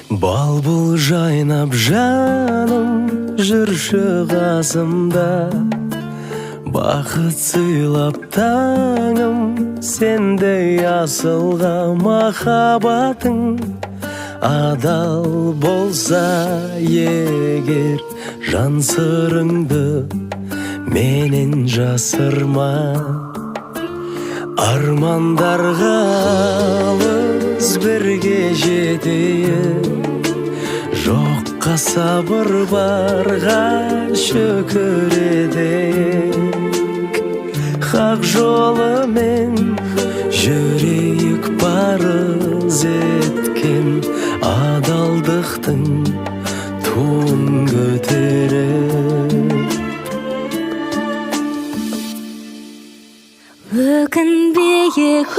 Балбул жайнап жаным жүрші қасымда, бақыт сыйлап таңым сендей асылға. Махаббатың адал болса егер, жан сырыңды менен жасырма. Армандарға алыс бірге жетейік, жоққа сабыр барға шүкір етейік. Хақ жолымен жүрейік парыз еткен, адалдықтың туын көтеріп. Өкінбейік